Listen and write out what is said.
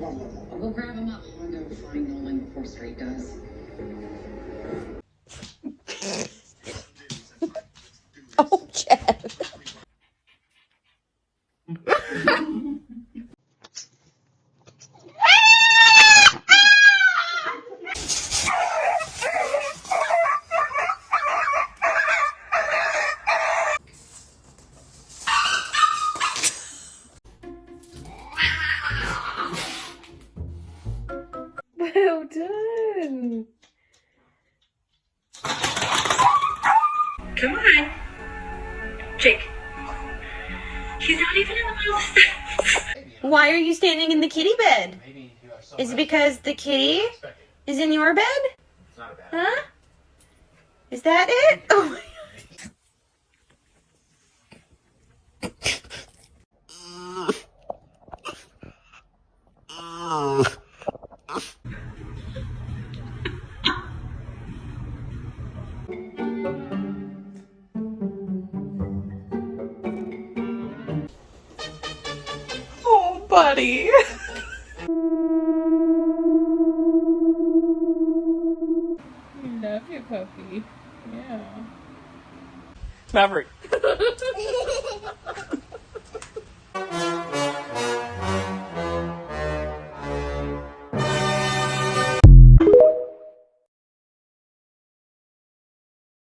I'll go grab him up. I'm gonna find Nolan before Straight does. Oh, Jeff. Well done. Come on. Jake. He's not even in the middle of the Why are you standing in the kitty bed? Is it because the kitty is in your bed? Huh? Is that it? Oh my Oh, buddy. Love you, puppy. Yeah. Maverick.